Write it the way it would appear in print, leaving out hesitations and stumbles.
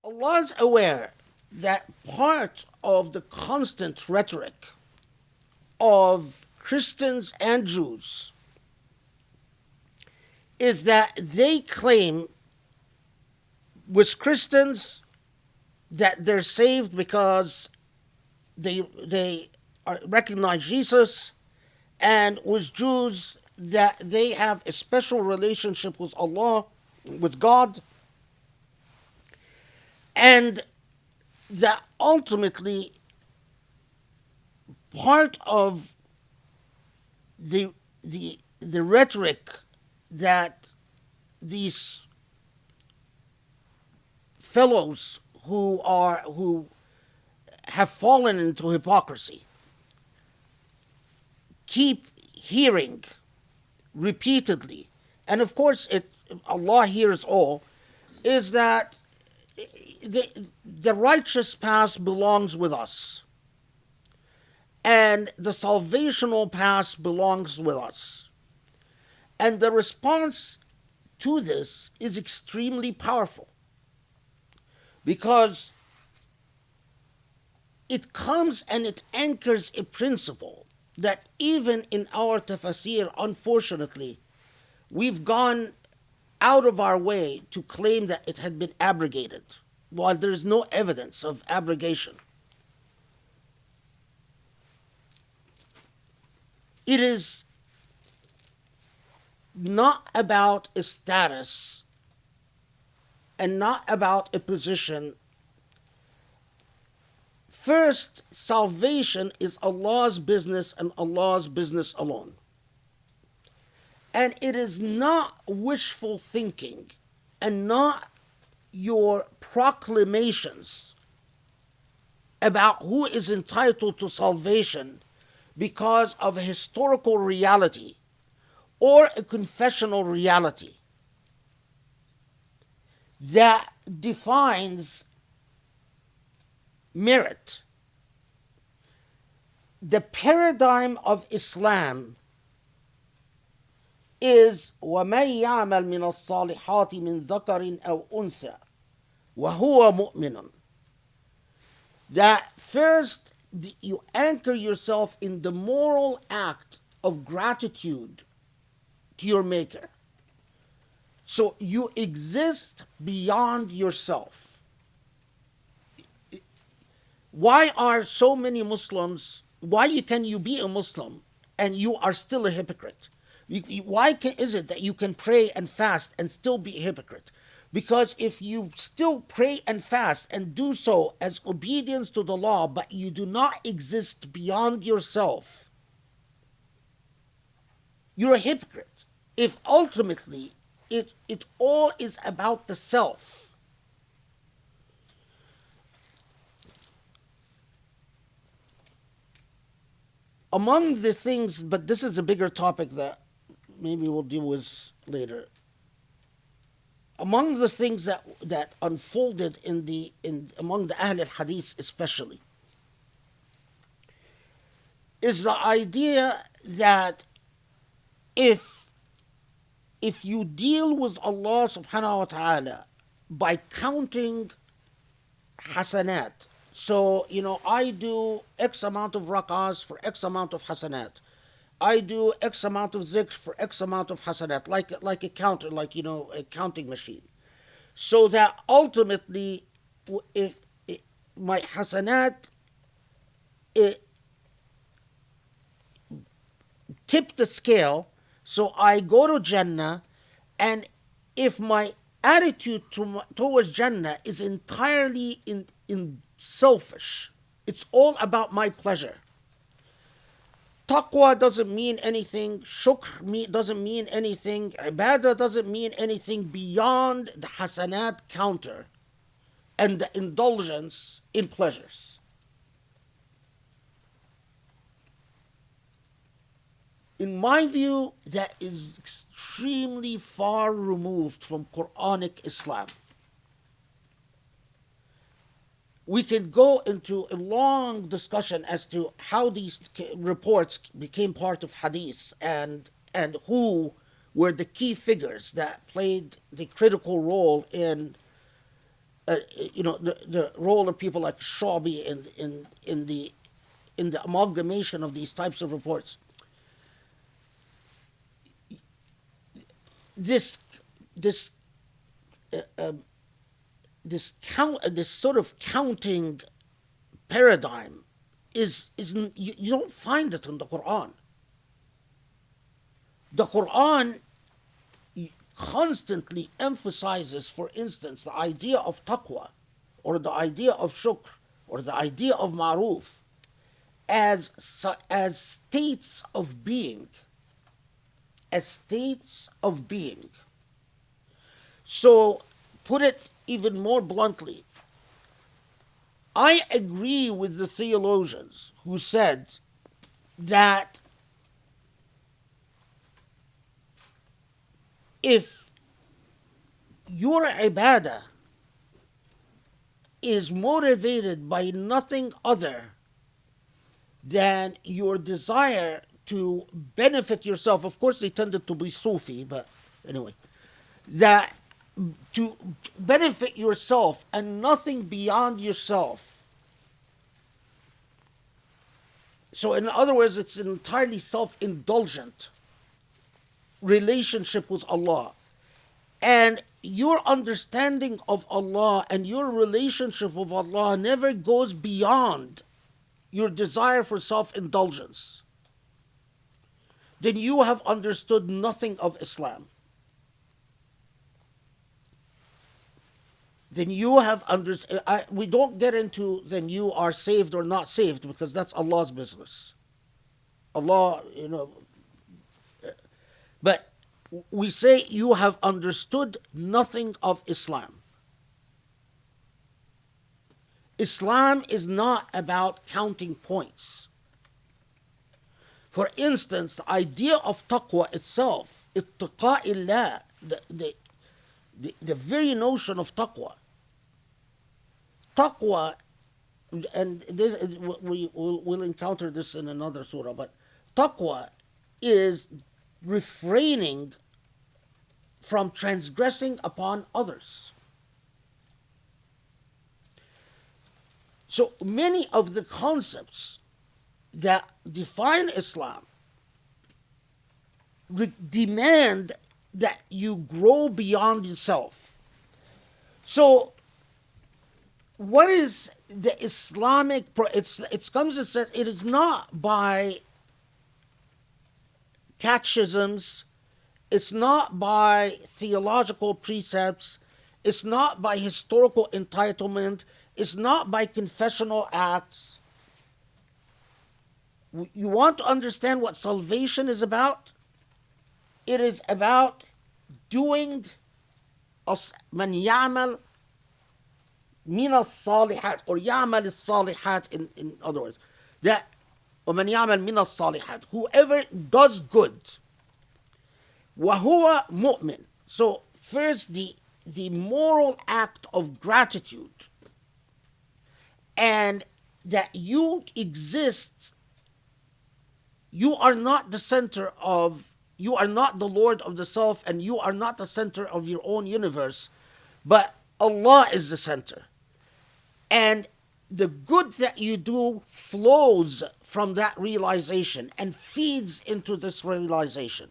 Allah is aware that part of the constant rhetoric of Christians and Jews is that they claim, with Christians, that they're saved because they recognize Jesus, and with Jews that they have a special relationship with Allah, with God, and that ultimately part of the rhetoric that these fellows who have fallen into hypocrisy keep hearing repeatedly, and of course Allah hears all, is that the righteous past belongs with us, and the salvational past belongs with us. And the response to this is extremely powerful, because it comes and it anchors a principle that even in our tafsir, unfortunately, we've gone out of our way to claim that it had been abrogated, while there is no evidence of abrogation. It is not about a status and not about a position. First, salvation is Allah's business and Allah's business alone. And it is not wishful thinking and not your proclamations about who is entitled to salvation because of a historical reality or a confessional reality that defines merit. The paradigm of Islam is وَمَنْ يَعْمَلْ مِنَ الصَّالِحَاتِ مِنْ ذَكَرٍ أَوْ أُنْثَى وَهُوَ مُؤْمِنٌ. That first you anchor yourself in the moral act of gratitude to your Maker. So you exist beyond yourself. Why are so many Muslims, why can you be a Muslim and you are still a hypocrite? Why is it that you can pray and fast and still be a hypocrite? Because if you still pray and fast and do so as obedience to the law, but you do not exist beyond yourself, you're a hypocrite. If ultimately it all is about the self. Among the things, but this is a bigger topic that maybe we'll deal with later. Among the things that unfolded among the Ahl al-Hadith especially, is the idea that if you deal with Allah subhanahu wa ta'ala by counting hasanat, so, I do X amount of rak'ahs for X amount of hasanat. I do X amount of dhikr for X amount of hasanat, like a counter, a counting machine. So that ultimately, if my hasanat tip the scale, so I go to Jannah, and if my attitude towards Jannah is entirely in selfish, it's all about my pleasure. Taqwa doesn't mean anything, shukr doesn't mean anything, ibadah doesn't mean anything beyond the hasanat counter and the indulgence in pleasures. In my view, that is extremely far removed from Qur'anic Islam. We can go into a long discussion as to how these reports became part of hadith and who were the key figures that played the critical role in the role of people like Shawbi in the amalgamation of these types of reports. This this this sort of counting paradigm is you don't find it in the Quran. The Quran constantly emphasizes, for instance, the idea of taqwa, or the idea of shukr, or the idea of ma'ruf, as states of being, as states of being. So, put it even more bluntly, I agree with the theologians who said that if your ibadah is motivated by nothing other than your desire to benefit yourself, of course they tended to be Sufi, but anyway, that to benefit yourself and nothing beyond yourself. So in other words, it's an entirely self-indulgent relationship with Allah. And your understanding of Allah and your relationship with Allah never goes beyond your desire for self-indulgence. Then you have understood nothing of Islam. Then you have understood. We don't get into then you are saved or not saved, because that's Allah's business. Allah, but we say you have understood nothing of Islam. Islam is not about counting points. For instance, the idea of taqwa itself, ittaqa'illah, the very notion of taqwa, and this, we'll encounter this in another surah, but taqwa is refraining from transgressing upon others. So many of the concepts that define Islam demand that you grow beyond yourself. So what is the Islamic, it comes and says it is not by catechisms, it's not by theological precepts, it's not by historical entitlement, it's not by confessional acts. You want to understand what salvation is about? It is about doing man ya'mal min as-salihat, or ya'mal as-salihat in other words. That وَمَنْ يَعْمَلْ مِنَ الصَّالِحَاتِ, whoever does good. وَهُوَ مُؤْمِنٌ. So first the moral act of gratitude, and that you exist, you are not the center of, you are not the Lord of the self, and you are not the center of your own universe, but Allah is the center. And the good that you do flows from that realization and feeds into this realization.